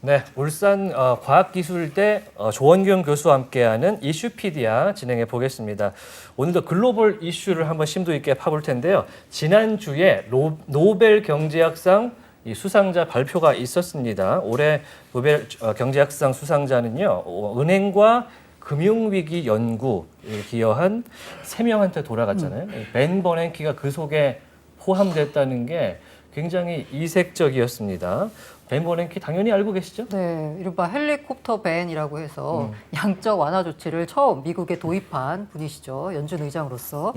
네, 울산 과학기술대 조원경 교수와 함께하는 이슈피디아 진행해 보겠습니다. 오늘도 글로벌 이슈를 한번 심도 있게 파볼 텐데요. 지난주에 노벨 경제학상 이 수상자 발표가 있었습니다. 올해 노벨 경제학상 수상자는요, 은행과 금융위기 연구에 기여한 3명한테 돌아갔잖아요. 벤 버냉키가 그 속에 포함됐다는 게 굉장히 이색적이었습니다. 벤 버냉키 당연히 알고 계시죠? 네, 이른바 헬리콥터 밴이라고 해서 양적 완화 조치를 처음 미국에 도입한 분이시죠. 연준 의장으로서.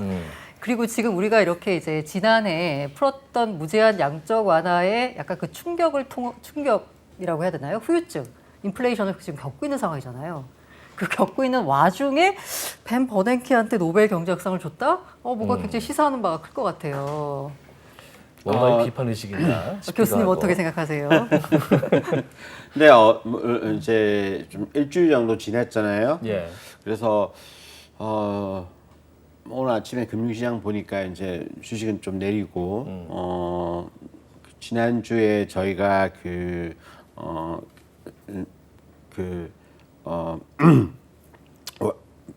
그리고 지금 우리가 이렇게 이제 지난해 풀었던 무제한 양적 완화의 약간 그 충격이라고 해야 되나요? 후유증, 인플레이션을 지금 겪고 있는 상황이잖아요. 그 겪고 있는 와중에 벤 버냉키한테 노벨 경제학상을 줬다? 뭔가 굉장히 시사하는 바가 클 것 같아요. 뭔가 비판 의식이 있나? 교수님 어떻게 생각하세요? 네, 이제 좀 일주일 정도 지났잖아요. 예. 그래서 오늘 아침에 금융시장 보니까 이제 주식은 좀 내리고 지난주에 저희가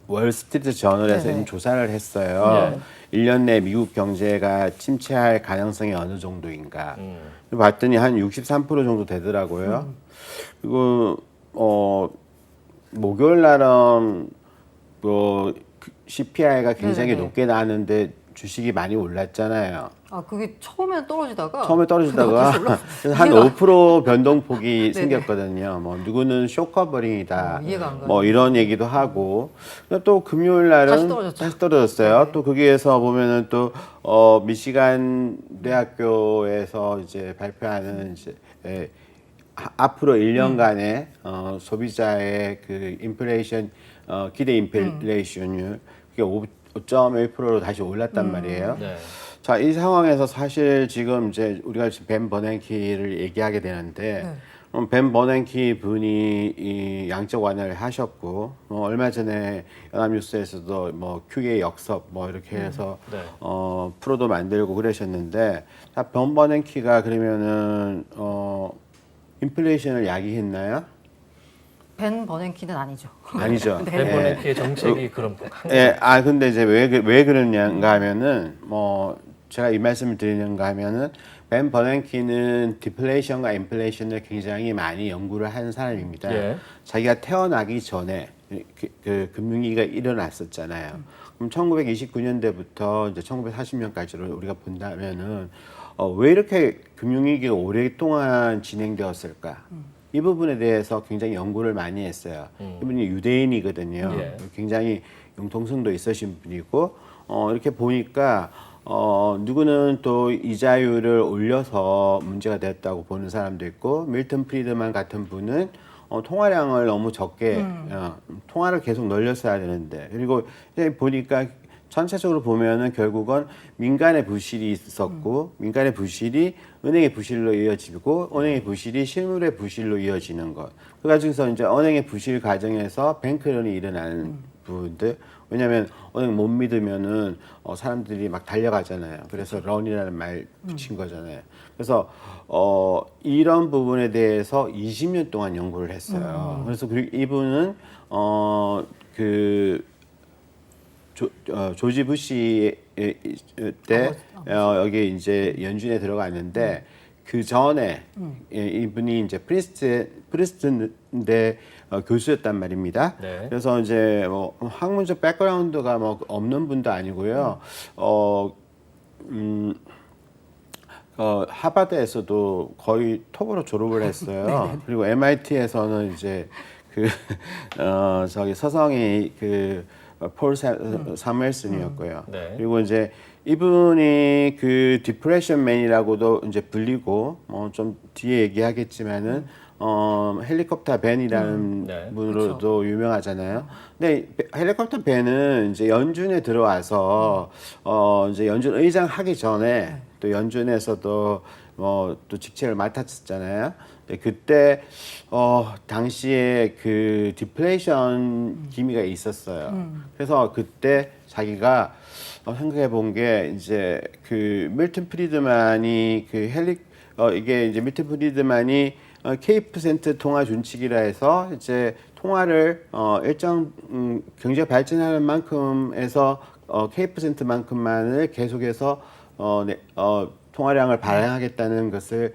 월스트리트 저널에서 네네. 조사를 했어요. 네. 1년 내 미국 경제가 침체할 가능성이 어느 정도인가. 봤더니 한 63% 정도 되더라고요. 그리고 목요일 날은 뭐 CPI가 굉장히 네네네. 높게 나왔는데 주식이 많이 올랐잖아요. 그게 처음에는 떨어지다가 처음에 떨어지다가 계속 올랐어요. 그래서 한 이해가 5% 변동폭이 네네. 생겼거든요. 뭐 누구는 쇼커버링이다. 이해가 안 가요. 뭐 이런 얘기도 하고 또 금요일 날은 다시 떨어졌어요. 네. 또 거기에서 보면은 또 미시간 대학교에서 이제 발표하는 이제 앞으로 1년간의 소비자의 그 인플레이션 기대 인플레이션율 그게 5.1%로 다시 올랐단 말이에요. 네. 자, 이 상황에서 사실 지금 이제 우리가 벤 버냉키를 얘기하게 되는데 벤 버냉키 분이 이 양적 완화를 하셨고 얼마 전에 연합뉴스에서도 뭐 QA 역섭 뭐 이렇게 해서 네. 프로도 만들고 그러셨는데 벤 버냉키가 그러면은 인플레이션을 야기했나요? 벤 버냉키는 아니죠. 아니죠. 네. 벤 예. 버냉키의 정책이 그럼 예, 근데 이제 왜 그러냐가 하면은, 제가 이 말씀을 드리는가 하면은, 벤 버냉키는 디플레이션과 인플레이션을 굉장히 많이 연구를 한 사람입니다. 예. 자기가 태어나기 전에 그 금융위기가 일어났었잖아요. 그럼 1929년대부터 이제 1940년까지를 우리가 본다면은, 왜 이렇게 금융위기가 오랫동안 진행되었을까? 이 부분에 대해서 굉장히 연구를 많이 했어요. 이분이 유대인이거든요. 예. 굉장히 융통성도 있으신 분이고, 이렇게 보니까, 누구는 또 이자율을 올려서 문제가 됐다고 보는 사람도 있고, 밀턴 프리드만 같은 분은 통화량을 너무 적게, 통화를 계속 늘렸어야 되는데, 그리고 이제 보니까 전체적으로 보면은 결국은 민간의 부실이 있었고 민간의 부실이 은행의 부실로 이어지고 은행의 부실이 실물의 부실로 이어지는 것. 그래가지고서 이제 은행의 부실 과정에서 뱅크런이 일어나는 부분들. 왜냐하면 은행 못 믿으면은 사람들이 막 달려가잖아요. 그래서 런이라는 말 붙인 거잖아요. 그래서 이런 부분에 대해서 20년 동안 연구를 했어요. 그래서 이분은 조지 부시 때 여기 이제 연준에 들어갔는데 그 전에 이분이 이제 프리스턴대 교수였단 말입니다. 네. 그래서 이제 뭐 학문적 백그라운드가 뭐 없는 분도 아니고요. 하버드에서도 거의 톱으로 졸업을 했어요. 그리고 MIT에서는 이제 저기 서성이 폴 사무엘슨이었고요. 네. 그리고 이제 이분이 그 디프레션 맨이라고도 이제 불리고 좀 뒤에 얘기하겠지만은 헬리콥터 벤이라는 네. 분으로도 유명하잖아요. 근데 헬리콥터 벤은 이제 연준에 들어와서 이제 연준 의장 하기 전에 또 연준에서도 또 직책을 맡았었잖아요. 그때 당시에 그 디플레이션 기미가 있었어요. 그래서 그때 자기가 생각해 본 게 이제 그 밀턴 프리드만이 이게 이제 밀턴 프리드만이 K% 통화 준칙이라 해서 이제 통화를 일정 경제가 발전하는 만큼에서 K%만큼만을 계속해서 통화량을 발행하겠다는 것을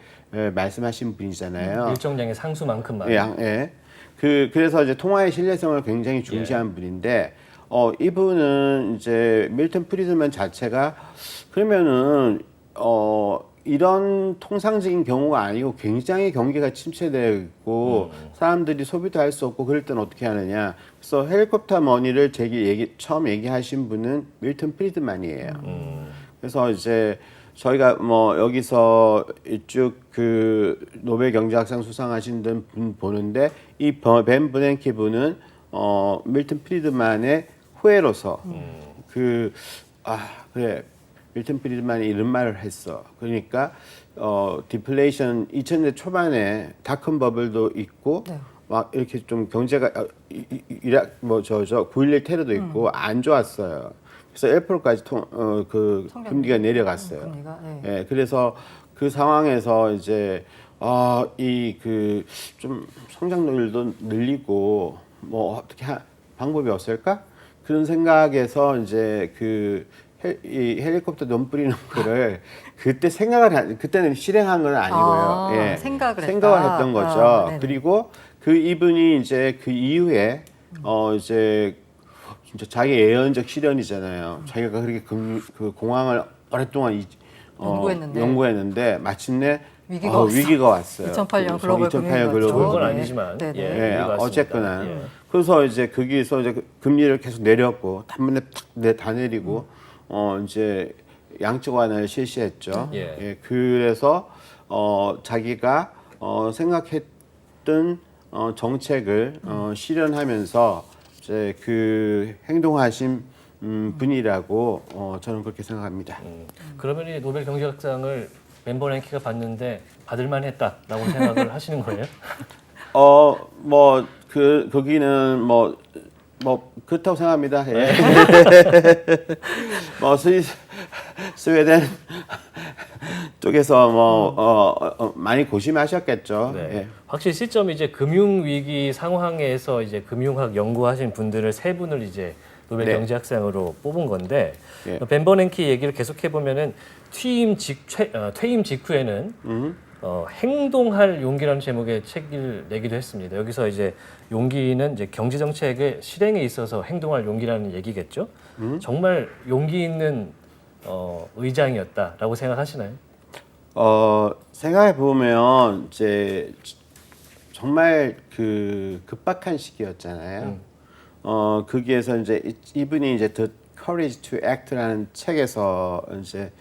말씀하신 분이잖아요. 일정량의 상수만큼만. 예. 그래서 이제 통화의 신뢰성을 굉장히 중시한 분인데, 이분은 이제 밀턴 프리드먼 자체가 그러면은, 이런 통상적인 경우가 아니고 굉장히 경기가 침체되어 있고 사람들이 소비도 할 수 없고 그럴 때는 어떻게 하느냐. 그래서 헬리콥터 머니를 처음 얘기하신 분은 밀턴 프리드만이에요. 그래서 이제 저희가 뭐 여기서 이쪽 그 노벨 경제학상 수상하신 분 보는데 이 벤 버냉키 분은 밀턴 프리드만의 후예로서 그래 밀턴 프리드만이 이런 말을 했어. 그러니까 디플레이션 2000년 초반에 닷컴 버블도 있고 네. 막 이렇게 좀 경제가 이락 뭐9.11 테러도 있고 안 좋았어요. 그래서 1%까지 그 금리가 내려갔어요. 금리가, 네. 예, 그래서 그 상황에서 이제 이 그 좀 성장률도 늘리고 뭐 어떻게 방법이 없을까? 그런 생각에서 이제 이 헬리콥터 돈 뿌리는 거를 그때 그때는 실행한 건 아니고요. 예. 생각을 했던 거죠. 네네. 그리고 그 이분이 이제 그 이후에 이제 진짜 자기 예언적 실현이잖아요. 자기가 그렇게 그 공항을 오랫동안 연구했는데 마침내 위기가 왔어요. 2008년 글로벌 2008년 금융위기 그건 글로벌 아니지만 네네. 예, 예, 위기가 왔습니다. 어쨌거나 예. 그래서 이제 거기서 이제 금리를 계속 내렸고 단번에 다 내리고 이제 양적 완화를 실시했죠. 예. 그래서 자기가 생각했던 정책을 실현하면서 이제 그 행동하신 분이라고 저는 그렇게 생각합니다. 그러면 이 노벨 경제학상을 벤 버냉키가 받는데 받을만 했다라고 생각을 하시는 거예요? 거기는 그렇다고 생각합니다. 예. 스웨덴 쪽에서 많이 고심하셨겠죠. 네. 예. 확실히 시점이 이제 금융 위기 상황에서 이제 금융학 연구하신 분들을 세 분을 이제 노벨 네. 경제학상으로 뽑은 건데 예. 벤 버냉키 얘기를 계속해 보면은 퇴임 직후에는 행동할 용기라는 제목의 책을 내기도 했습니다. 여기서 이제 용기는 이제 경제 정책의 실행에 있어서 행동할 용기라는 얘기겠죠. 정말 용기 있는 의장이었다라고 생각하시나요? 생각해 보면 이제 정말 그 급박한 시기였잖아요. 거기에서 이제 이분이 이제 The Courage to Act라는 책에서 이제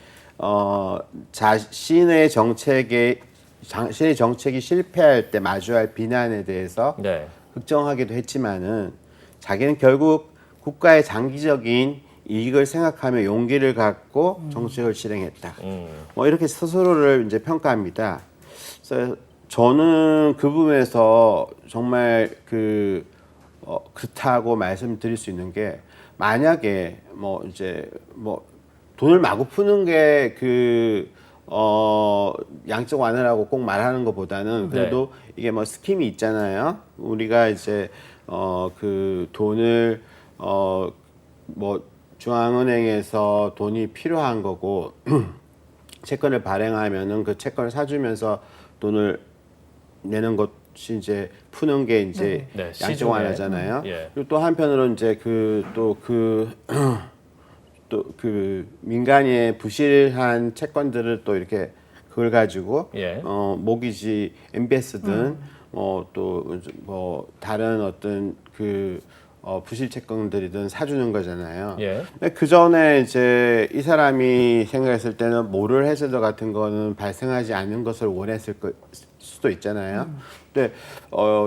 자신의 정책이 실패할 때 마주할 비난에 대해서 네. 걱정하기도 했지만은 자기는 결국 국가의 장기적인 이익을 생각하며 용기를 갖고 정책을 실행했다. 뭐 이렇게 스스로를 이제 평가합니다. 그래서 저는 그 부분에서 정말 그렇다고 말씀드릴 수 있는 게 만약에 돈을 마구 푸는 게 양적 완화라고 꼭 말하는 것보다는 그래도 이게 뭐 스킴이 있잖아요. 우리가 이제 그 돈을 중앙은행에서 돈이 필요한 거고 채권을 발행하면은 그 채권을 사주면서 돈을 내는 것이 이제 푸는 게 이제 네, 양적 시중에. 완화잖아요. 예. 그리고 또 한편으로 이제 민간의 부실한 채권들을 또 이렇게 그걸 가지고 예. 모기지 MBS든 다른 어떤 부실 채권들이든 사주는 거잖아요. 예. 근데 그 전에 이제 이 사람이 생각했을 때는 모럴 해저드 같은 거는 발생하지 않는 것을 원했을 수도 있잖아요. 근데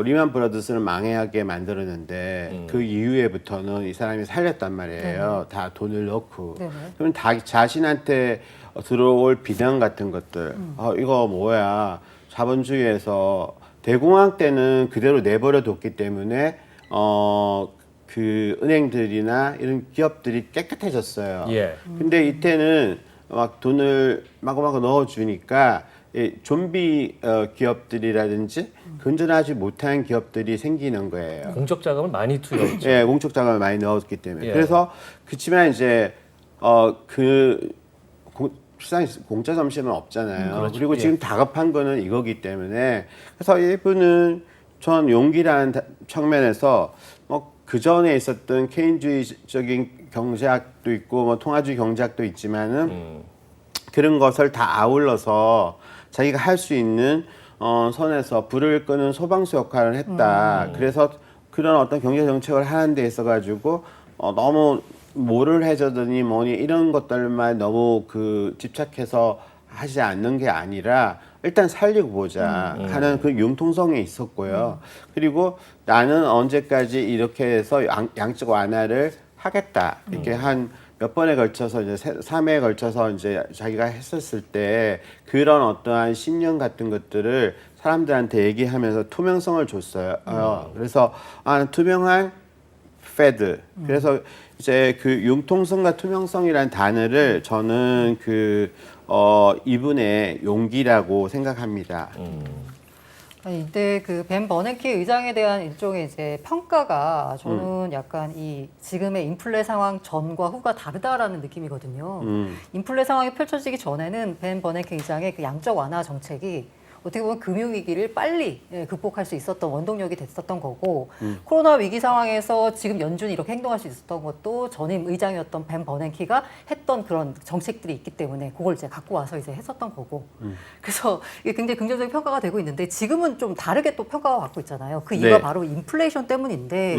리만 브라더스는 망하게 만들었는데 그 이후에부터는 이 사람이 살렸단 말이에요. 다 돈을 넣고. 네네. 그러면 자신한테 들어올 비난 같은 것들. 이거 뭐야? 자본주의에서 대공황 때는 그대로 내버려 뒀기 때문에 그 은행들이나 이런 기업들이 깨끗해졌어요. 예. 근데 이때는 막 돈을 마구마구 넣어주니까 이 좀비 기업들이라든지 건전하지 못한 기업들이 생기는 거예요. 공적 자금을 많이 투여했죠. 예, 공적 자금을 많이 넣었기 때문에. 예. 그래서 그렇지만 이제 실상 공짜 점심은 없잖아요. 그렇죠. 그리고 예. 지금 다급한 거는 이거기 때문에 그래서 이분은 전 용기라는 측면에서 뭐 그 전에 있었던 케인주의적인 경제학도 있고 뭐 통화주의 경제학도 있지만은 그런 것을 다 아울러서 자기가 할 수 있는 선에서 불을 끄는 소방수 역할을 했다. 그래서 그런 어떤 경제 정책을 하는 데 있어 가지고 너무 뭐를 해저더니 뭐니 이런 것들만 너무 집착해서 하지 않는 게 아니라 일단 살리고 보자 하는 그 융통성이 있었고요. 그리고 나는 언제까지 이렇게 해서 양적 완화를 하겠다. 이렇게 한 몇 번에 걸쳐서 이제 3회에 걸쳐서 이제 자기가 했었을 때 그런 어떠한 신념 같은 것들을 사람들한테 얘기하면서 투명성을 줬어요. 그래서 투명한 페드. 그래서 이제 그 융통성과 투명성이라는 단어를 저는 이분의 용기라고 생각합니다. 아니, 이때 그 벤 버냉키 의장에 대한 일종의 이제 평가가 저는 약간 이 지금의 인플레 상황 전과 후가 다르다라는 느낌이거든요. 인플레 상황이 펼쳐지기 전에는 벤 버냉키 의장의 그 양적 완화 정책이 어떻게 보면 금융위기를 빨리 극복할 수 있었던 원동력이 됐었던 거고 코로나 위기 상황에서 지금 연준이 이렇게 행동할 수 있었던 것도 전임 의장이었던 벤 버냉키가 했던 그런 정책들이 있기 때문에 그걸 이제 갖고 와서 이제 했었던 거고 그래서 이게 굉장히 긍정적인 평가가 되고 있는데 지금은 좀 다르게 또 평가가 받고 있잖아요. 그 이유가 네. 바로 인플레이션 때문인데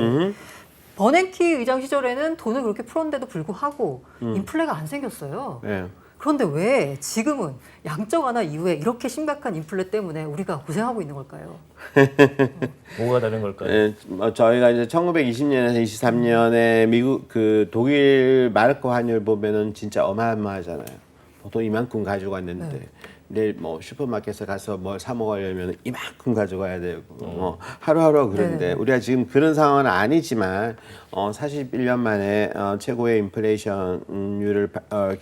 버냉키 의장 시절에는 돈을 그렇게 풀었는데도 불구하고 인플레가 안 생겼어요. 네. 그런데 왜 지금은 양적 완화 이후에 이렇게 심각한 인플레 때문에 우리가 고생하고 있는 걸까요? 뭐가 다른 걸까요? 예, 저희가 이제 1920년에서 23년에 미국 독일 마르크 환율 보면은 진짜 어마어마하잖아요. 보통 이만큼 가지고 왔는데 내일 뭐 슈퍼마켓에 가서 뭘 사 먹으려면 이만큼 가져가야 되고 하루하루 그런데 네네. 우리가 지금 그런 상황은 아니지만 41년 만에 최고의 인플레이션율을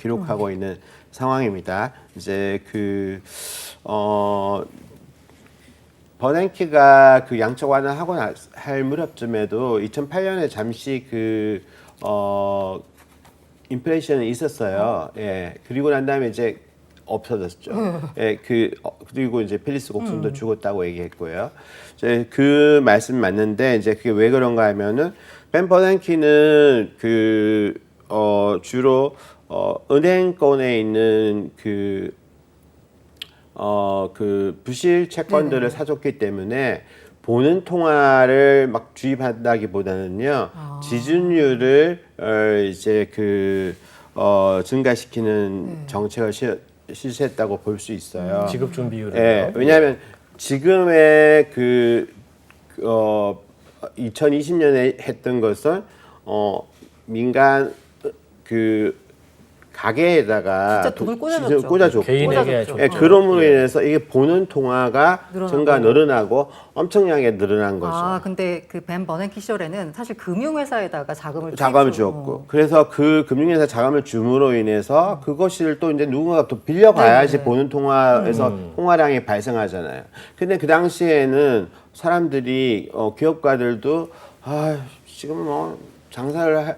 기록하고 있는 상황입니다. 이제 버냉키가 양적 완화하고 할 무렵쯤에도 2008년에 잠시 인플레이션이 있었어요. 예. 그리고 난 다음에 이제 없어졌죠. 예, 그리고 이제 펠리스 곡순도 죽었다고 얘기했고요. 이제 그 말씀 맞는데 이제 그게 왜 그런가 하면은 벤 버냉키는 주로 은행권에 있는 부실 채권들을 사줬기 때문에 보는 통화를 막 주입한다기보다는요 지준율을 이제 증가시키는 정책을 실시했다고 볼 수 있어요. 지급 준비율을. 예, 왜냐하면 지금의 2020년에 했던 것은 민간 가게에다가 진짜 돈을 꽂아줬죠. 꽂아줬고 개인에게 꽂아줬죠. 예, 그럼으로 인해서 이게 보는 통화가 늘어나고. 늘어나고 엄청나게 늘어난 거죠. 아, 근데 그 벤 버냉키 시절에는 사실 금융회사에다가 자금을 주었고 그래서 그 금융회사 자금을 줌으로 인해서 그것을 또 이제 누군가가 또 빌려가야지 네네. 보는 통화에서 통화량이 발생하잖아요. 근데 그 당시에는 사람들이 기업가들도 지금 뭐 장사를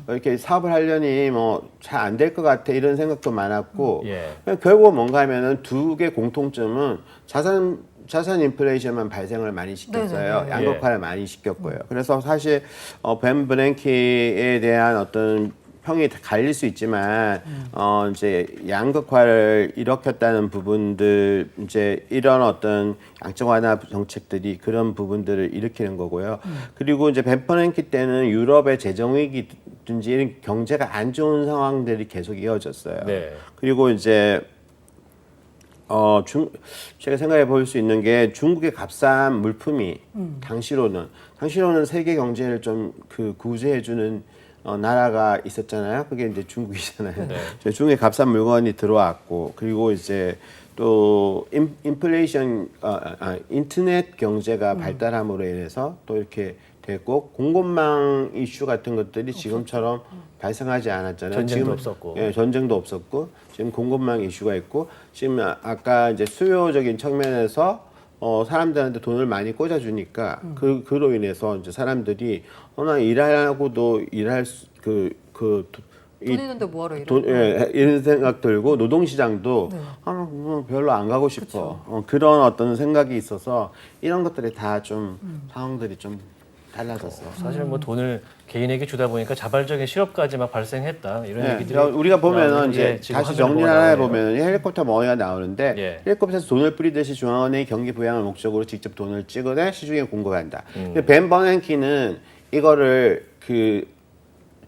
이렇게 사업을 하려니 뭐 잘 안 될 것 같아 이런 생각도 많았고 예. 결국 뭔가 하면은 두 개 공통점은 자산 인플레이션만 발생을 많이 시켰어요. 네네네. 양극화를 많이 시켰고요. 그래서 사실 벤 버냉키에 대한 어떤 평이 갈릴 수 있지만 이제 양극화를 일으켰다는 부분들 이제 이런 어떤 양적 완화 정책들이 그런 부분들을 일으키는 거고요. 그리고 이제 벤 버냉키 때는 유럽의 재정 위기든지 이런 경제가 안 좋은 상황들이 계속 이어졌어요. 네. 그리고 이제 제가 생각해 볼 수 있는 게 중국의 값싼 물품이 당시로는 세계 경제를 좀 구제해주는 나라가 있었잖아요. 그게 이제 중국이잖아요. 네. 중국의 값싼 물건이 들어왔고 그리고 이제 또 인플레이션 인터넷 경제가 발달함으로 인해서 또 이렇게 됐고 공급망 이슈 같은 것들이 지금처럼 발생하지 않았잖아요. 전쟁도 지금, 없었고. 예, 전쟁도 없었고 지금 공급망 이슈가 있고 지금 아까 이제 수요적인 측면에서 사람들한테 돈을 많이 꽂아주니까 그로 인해서 이제 사람들이 나 일하고도 일할 돈 있는데 뭐하러 일해? 이런 생각 들고 노동시장도 뭐 별로 안 가고 싶어. 그런 어떤 생각이 있어서 이런 것들이 다 좀 상황들이 좀 달라졌어. 사실 뭐 돈을 개인에게 주다 보니까 자발적인 실업까지 막 발생했다 이런 네, 얘기들이 그러니까 우리가 보면은 나오는데, 이제 예, 지금 다시 화면에 정리 뭐가 하나 나오네요. 해보면 헬리콥터 머니가 나오는데 예. 헬리콥터에서 돈을 뿌리듯이 중앙은행이 경기 부양을 목적으로 직접 돈을 찍어내 시중에 공급한다. 근데 벤 버냉키는 이거를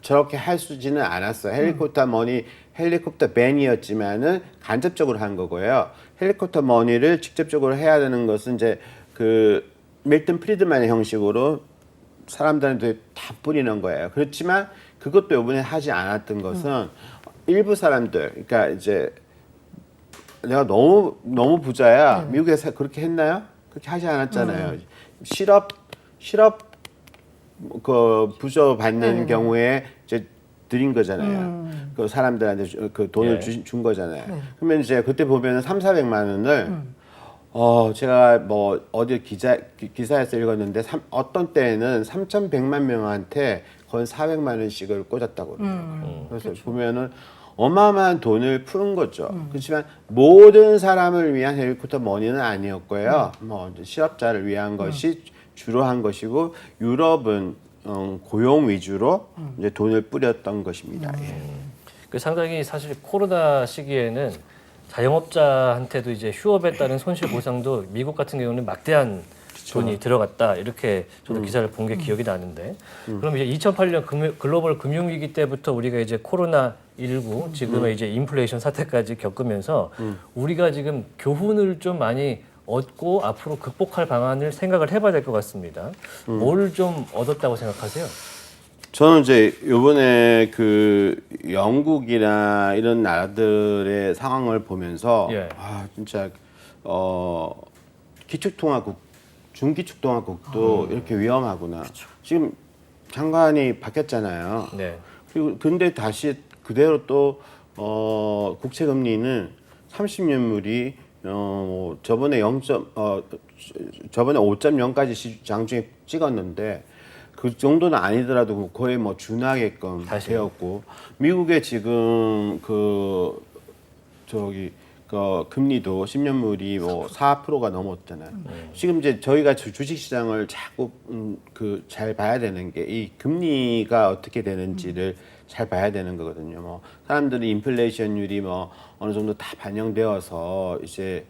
저렇게 할 수지는 않았어요. 헬리콥터 머니, 헬리콥터 벤이었지만은 간접적으로 한 거고요. 헬리콥터 머니를 직접적으로 해야 되는 것은 이제 밀턴 프리드만의 형식으로 사람들한테 다 뿌리는 거예요. 그렇지만 그것도 이번에 하지 않았던 것은 일부 사람들, 그러니까 이제 내가 너무 부자야. 미국에서 그렇게 했나요? 그렇게 하지 않았잖아요. 실업 부조 받는 경우에 이제 드린 거잖아요. 그 사람들한테 그 돈을 준 거잖아요. 그러면 이제 그때 보면은 300~400만 원을 제가 뭐 어디 기사에서 읽었는데 어떤 때에는 3,100만 명한테 거의 400만 원씩을 꽂았다고 그러더라고요. 그래서 그렇죠. 보면은 어마어마한 돈을 푸는 거죠. 그렇지만 모든 사람을 위한 헬리콥터 머니는 아니었고요. 뭐 실업자를 위한 것이 주로 한 것이고 유럽은 고용 위주로 이제 돈을 뿌렸던 것입니다. 예. 그 상당히 사실 코로나 시기에는 자영업자한테도 이제 휴업에 따른 손실 보상도 미국 같은 경우는 막대한 돈이 들어갔다 이렇게 저도 기사를 본 게 기억이 나는데 그럼 이제 2008년 글로벌 금융위기 때부터 우리가 이제 코로나 19 지금의 이제 인플레이션 사태까지 겪으면서 우리가 지금 교훈을 좀 많이 얻고 앞으로 극복할 방안을 생각을 해봐야 될 것 같습니다. 뭘 좀 얻었다고 생각하세요? 저는 이제 요번에 영국이나 이런 나라들의 상황을 보면서 진짜 중기축통화국도 이렇게 위험하구나. 지금 장관이 바뀌었잖아요. 네. 그리고 근데 다시 그대로 또 국채 금리는 30년물이 저번에 5.0까지 장중에 찍었는데 그 정도는 아니더라도 거의 뭐 준하게끔 되었고 미국의 지금 금리도 10년물이 뭐 4%가 넘었잖아요. 지금 이제 저희가 주식시장을 자꾸 잘 봐야 되는 게 이 금리가 어떻게 되는지를 잘 봐야 되는 거거든요. 뭐 사람들이 인플레이션율이 뭐 어느 정도 다 반영되어서 이제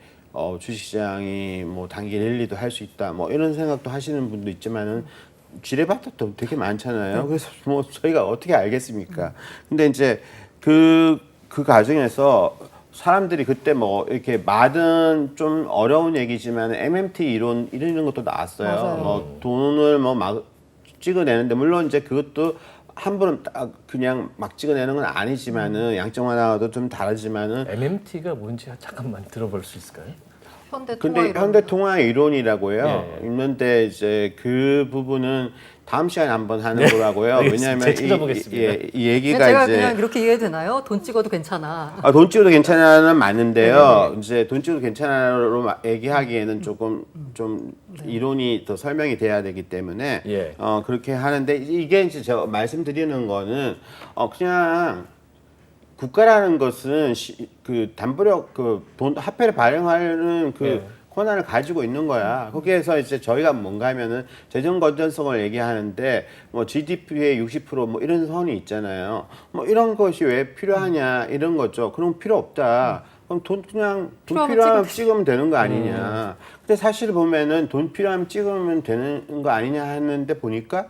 주식시장이 뭐 단기 랠리도 할 수 있다. 뭐 이런 생각도 하시는 분도 있지만은 지뢰밭도 되게 많잖아요. 그래서 뭐 저희가 어떻게 알겠습니까? 근데 이제 그 과정에서 사람들이 그때 뭐 이렇게 말은 좀 어려운 얘기지만 MMT 이론 이런 것도 나왔어요. 맞아요. 뭐 돈을 뭐 막 찍어내는데 물론 이제 그것도 한 번은 딱 그냥 막 찍어내는 건 아니지만은 양적 완화도 좀 다르지만은 MMT가 뭔지 잠깐만 들어볼 수 있을까요? 근데 현대통화 이론이라고 해요. 예. 있는데 이제 그 부분은 다음 시간에 한번 하는 거라고요. 알겠습니다. 왜냐하면 제가 찾아보겠습니다. 이 얘기가 제가 이제 그냥 그렇게 이해해도 되나요? 돈 찍어도 괜찮아. 돈 찍어도 괜찮아는 맞는데요. 이제 돈 찍어도 괜찮아로 얘기하기에는 조금 좀 이론이 더 설명이 돼야 되기 때문에 예. 그렇게 하는데 이게 이제 제가 말씀드리는 거는 그냥 국가라는 것은 담보력 돈 화폐를 발행하는 권한을 가지고 있는 거야. 거기에서 이제 저희가 뭔가 하면은 재정 건전성을 얘기하는데 뭐 GDP의 60% 뭐 이런 선이 있잖아요. 뭐 이런 것이 왜 필요하냐 이런 거죠. 그럼 필요 없다. 그럼 돈 필요하면 찍으면 되는 거 아니냐. 근데 사실 보면은 돈 필요하면 찍으면 되는 거 아니냐 했는데 보니까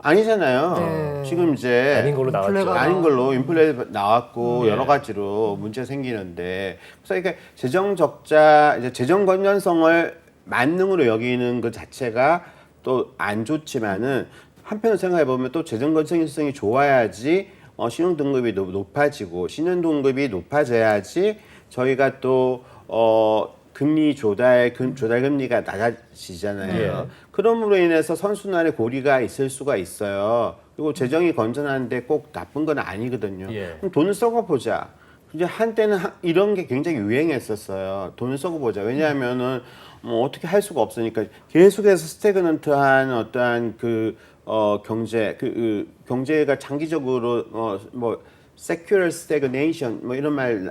아니잖아요. 네. 지금 이제 아닌 걸로 나왔죠. 아닌 걸로 인플레 나왔고 여러 가지로 문제 생기는데 그래서 이게 재정 적자, 이제 재정 건전성을 만능으로 여기는 것 자체가 또 안 좋지만은 한편으로 생각해 보면 또 재정 건전성이 좋아야지 신용 등급이 높아지고 신용 등급이 높아져야지 저희가 또 금리 조달 금리가 낮아지잖아요. 예. 그럼으로 인해서 선순환의 고리가 있을 수가 있어요. 그리고 재정이 건전한데 꼭 나쁜 건 아니거든요. 예. 그럼 돈을 썩어보자. 이제 한때는 이런 게 굉장히 유행했었어요. 돈을 썩어보자. 왜냐하면은 뭐 어떻게 할 수가 없으니까 계속해서 스태그넌트한 어떠한 경제가 장기적으로 뭐 secular stagnation 뭐 이런 말이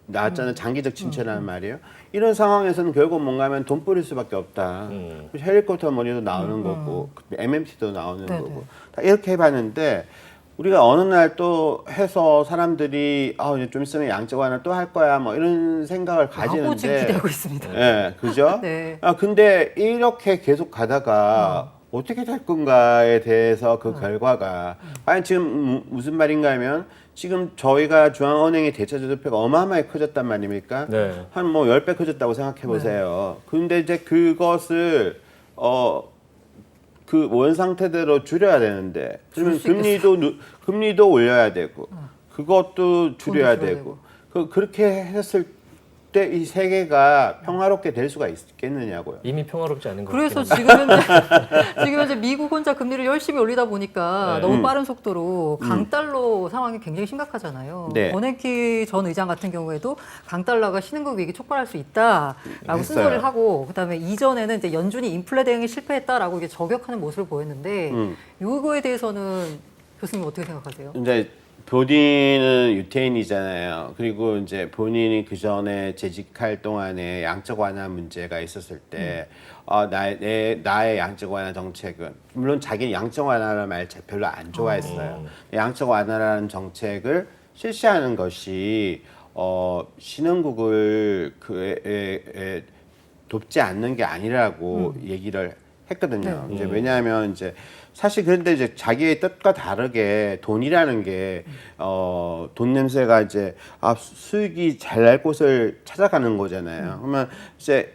나왔잖아요. 장기적 침체라는 말이에요. 이런 상황에서는 결국 뭔가 하면 돈 뿌릴 수밖에 없다. 헬리콥터 머니도 나오는 거고 MMT도 나오는 네네. 거고 다 이렇게 해봤는데 우리가 어느 날 또 해서 사람들이 이제 좀 있으면 양적 완화 또 할 거야 뭐 이런 생각을 하고 지금 가지는데 기대하고 있습니다. 예, 그죠? 네. 근데 이렇게 계속 가다가 어떻게 될 건가에 대해서 그 결과가 과연 지금 무슨 말인가 하면 지금 저희가 중앙은행의 대차 지수표가 어마어마하게 커졌단 말입니까? 네. 한 뭐 10배 커졌다고 생각해 보세요. 근데 이제 그것을 그 원 상태대로 줄여야 되는데 그러면 금리도 올려야 되고 그것도 줄여야 줄여야 되고 그렇게 했을 때 이 세계가 평화롭게 될 수가 있겠느냐고요. 이미 평화롭지 않은 것 그래서 같긴 한데. 지금 현재 미국 혼자 금리를 열심히 올리다 보니까 너무 빠른 속도로 강달러 상황이 굉장히 심각하잖아요. 네. 버냉키 전 의장 같은 경우에도 강달러가 신흥국 위기 촉발할 수 있다라고 했어요. 쓴소리를 하고 그다음에 이전에는 이제 연준이 인플레 대응에 실패했다라고 이게 저격하는 모습을 보였는데 이거에 대해서는 교수님 어떻게 생각하세요? 이제 본인은 유태인이잖아요. 그리고 이제 본인이 그 전에 재직할 동안에 양적 완화 문제가 있었을 때, 나의 양적 완화 정책은 물론 자기는 양적 완화라는 말 별로 안 좋아했어요. 양적 완화라는 정책을 실시하는 것이 신흥국을 돕지 않는 게 아니라고 얘기를 했거든요. 이제 왜냐하면 이제 사실 그런데 이제 자기의 뜻과 다르게 돈이라는 게 돈 냄새가 이제 수익이 잘 날 곳을 찾아가는 거잖아요. 그러면 이제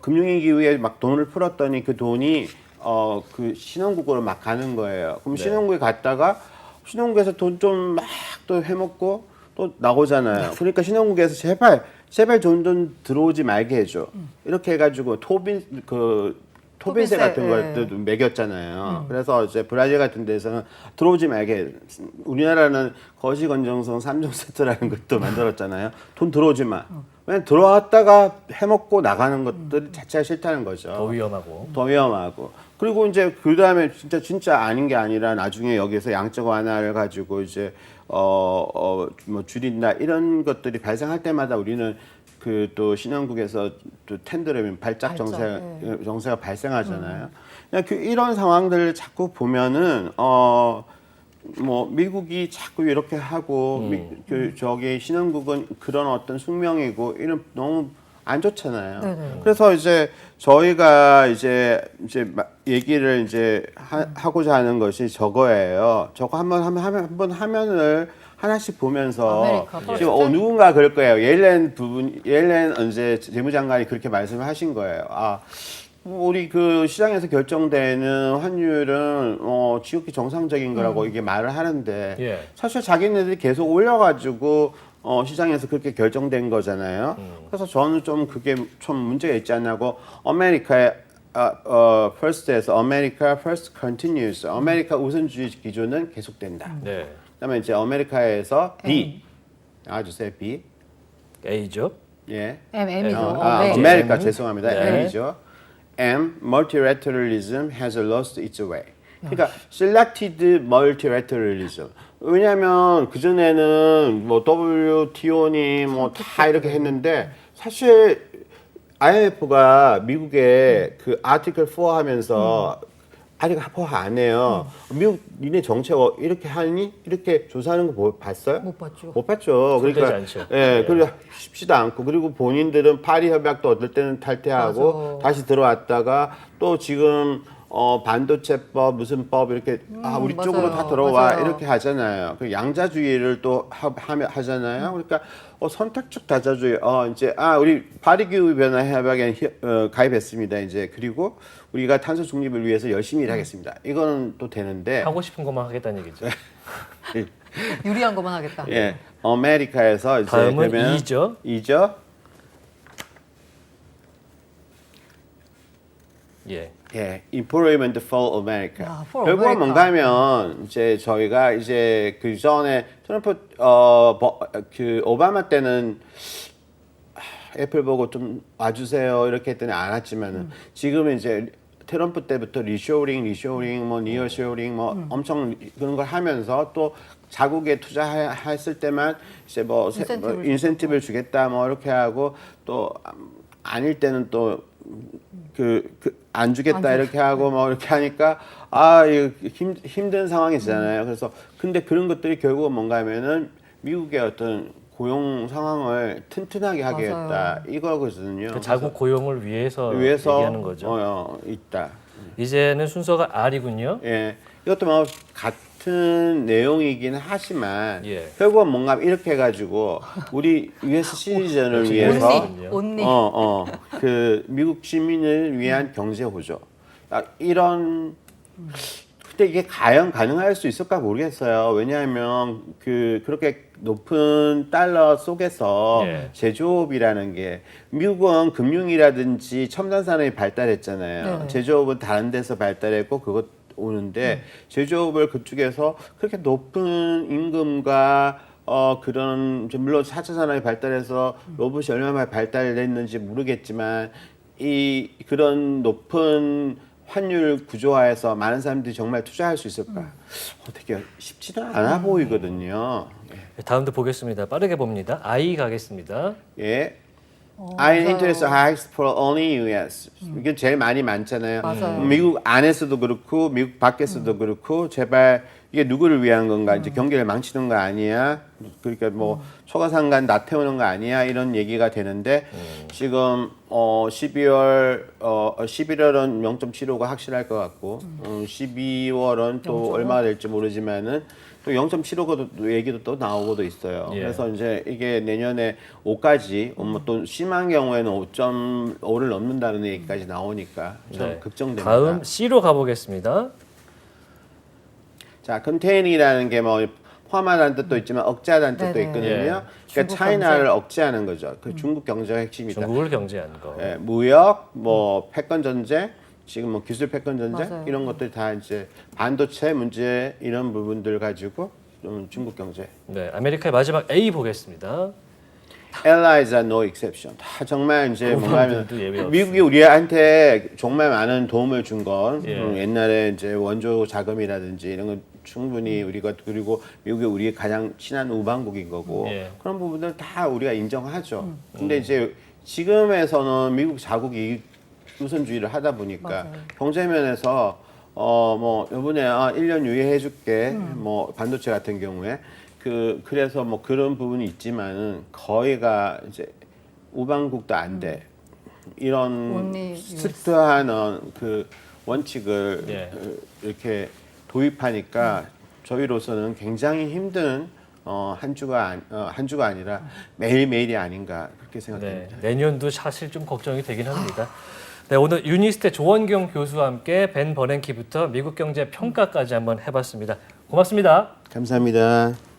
금융위기 이후에 막 돈을 풀었더니 그 돈이 그 신흥국으로 막 가는 거예요. 그럼 신흥국에 갔다가 신흥국에서 돈 좀 막 또 해먹고 또 나오잖아요. 그러니까 신흥국에서 제발 돈 들어오지 말게 해줘. 이렇게 해가지고 토빈세 같은 걸 매겼잖아요. 그래서 이제 브라질 같은 데서는 들어오지 말게. 우리나라는 거시건정성 3종 세트라는 것도 만들었잖아요. 돈 들어오지 마. 왜냐면 들어왔다가 해먹고 나가는 것들 자체가 싫다는 거죠. 더 위험하고. 더 위험하고. 그리고 이제 그 다음에 진짜 아닌 게 아니라 나중에 여기서 양적 완화를 가지고 이제 뭐 줄인다 이런 것들이 발생할 때마다 우리는 그 또 신흥국에서 또 텐드레민 발작 정세가 발생하잖아요. 그냥 이런 상황들을 자꾸 보면은 뭐 미국이 자꾸 이렇게 하고 저기 신흥국은 그런 어떤 숙명이고 이런 너무 안 좋잖아요. 네네. 그래서 이제 저희가 이제 얘기를 이제 하고자 하는 것이 저거예요. 저거 한번 화면을 하나씩 보면서 아메리카 지금 누군가 그럴 거예요. 옐렌 이제 재무장관이 그렇게 말씀을 하신 거예요. 우리 그 시장에서 결정되는 환율은 지극히 정상적인 거라고 이게 말을 하는데 예. 사실 자기네들이 계속 올려가지고 시장에서 그렇게 결정된 거잖아요. 그래서 저는 좀 그게 좀 문제가 있지 않냐고 아메리카의 first에서 America first continues. 아메리카 우선주의 기조는 계속된다. 네. 그다음에 이제 아메리카에서 B 나와주세요. B A죠. 예. M이죠. 네. 아메리카 M. 죄송합니다. 네. M이죠. M multilateralism has lost its way. 그러니까 selected multilateralism. 왜냐하면 그 전에는 뭐 WTO니 뭐 다 이렇게 했는데 사실 IMF가 미국에 그 아티클 4 하면서 아직 합법 안 해요. 미국 니네 정책 이렇게 하니? 이렇게 조사하는 거 봤어요? 못 봤죠. 못 봤죠. 손대지 그러니까 않죠. 예, 네. 그리고 쉽지도 않고 그리고 본인들은 파리 협약도 어떨 때는 탈퇴하고 맞아. 다시 들어왔다가 또 지금 반도체법 무슨 법 이렇게 우리 쪽으로 맞아요. 다 들어와 맞아요. 이렇게 하잖아요. 그 양자주의를 또 하잖아요. 그러니까 선택적 다자주의. 이제 우리 파리 기후 변화 협약에 가입했습니다. 이제 그리고 우리가 탄소 중립을 위해서 열심히 일하겠습니다. 이거는 또 되는데 하고 싶은 것만 하겠다는 얘기죠. 유리한 것만 하겠다. 예, 아메리카에서 이제 다음은 그러면 E죠. E죠. 예, Employment for America. 야, for 결국은 America. 뭔가 하면 이제 저희가 이제 그 전에 트럼프 그 오바마 때는 애플 보고 좀 와주세요 이렇게 했더니 안 왔지만은 지금은 이제 트럼프 때부터 리쇼링, 뭐 니어쇼링 뭐 엄청 그런 걸 하면서 또 자국에 투자했을 때만 이제 뭐 인센티브를 주겠다 뭐 이렇게 하고 또 아닐 때는 또 안 주겠다 이렇게 하고 뭐 이렇게 하니까 이거 힘든 상황이잖아요. 그래서 근데 그런 것들이 결국은 뭔가 하면은 미국의 어떤 고용 상황을 튼튼하게 하게 맞아요. 했다 이거거든요. 그 자국 고용을 위해서 얘기하는 거죠. 있다. 이제는 순서가 R이군요. 예, 이것도 뭐 같은 내용이긴 하지만 예. 결국은 뭔가 이렇게 해가지고 우리 US 시리즌을 위해서 온리. 그 미국 시민을 위한 경제 보조 이런 근데 이게 과연 가능할 수 있을까 모르겠어요. 왜냐하면 그렇게 높은 달러 속에서 예. 제조업이라는 게 미국은 금융이라든지 첨단 산업이 발달했잖아요. 네. 제조업은 다른 데서 발달했고 그것 오는데 제조업을 그쪽에서 그렇게 높은 임금과 그런 이제 물론 4차 산업이 발달해서 로봇이 얼마나 발달됐는지 모르겠지만 그런 높은 환율 구조화에서 많은 사람들이 정말 투자할 수 있을까? 되게 쉽지는 않아 보이거든요. 다음도 보겠습니다. 빠르게 봅니다. I 가겠습니다. 예. I 맞아요. interest hikes for only US. 이게 제일 많잖아요. 맞아요. 미국 안에서도 그렇고 미국 밖에서도 그렇고 제발 이게 누구를 위한 건가? 이제 경기를 망치는 거 아니야? 그러니까 뭐 초과상관 나태우는 거 아니야? 이런 얘기가 되는데 지금 11월은 0.75가 확실할 것 같고 12월은 또 0.5? 얼마가 될지 모르지만은 또 0.75도 얘기도 또 나오고도 있어요. 예. 그래서 이제 이게 내년에 5까지 또 심한 경우에는 5.5를 넘는다는 얘기까지 나오니까 좀 네. 걱정됩니다. 다음 C로 가보겠습니다. 자, 컨테인이라는 게 뭐 포함하다는 뜻도 있지만 억제하다는 뜻도 네네. 있거든요. 예. 그러니까 중국 차이나를 억제하는 거죠. 그 중국 경제가 핵심이다. 중국을 경제하는 거. 예, 무역, 뭐 패권 전쟁, 지금 뭐 기술 패권 전쟁 맞아요. 이런 것들 다 이제 반도체 문제 이런 부분들 가지고 좀 중국 경제. 네, 아메리카의 마지막 A 보겠습니다. Allies are no exception. 다 정말 이제 뭔가 하면 우방들도 예외 없이. 미국이 우리한테 정말 많은 도움을 준 건 예. 옛날에 이제 원조 자금이라든지 이런 건 충분히 우리가 그리고 미국이 우리의 가장 친한 우방국인 거고 예. 그런 부분들 다 우리가 인정하죠. 근데 이제 지금에서는 미국 자국이 우선주의를 하다 보니까 맞아요. 경제면에서 뭐 이번에 1년 유예해 줄게 뭐 반도체 같은 경우에 그래서 뭐 그런 부분이 있지만은 거의가 이제 우방국도 안 돼. 이런 Only 스트한 그 원칙을 예. 이렇게 도입하니까 저희로서는 굉장히 힘든 한 주가 아니라 매일매일이 아닌가 그렇게 네, 생각됩니다. 내년도 사실 좀 걱정이 되긴 합니다. 네, 오늘 유니스트 조원경 교수와 함께 벤 버냉키부터 미국 경제 평가까지 한번 해봤습니다. 고맙습니다. 감사합니다.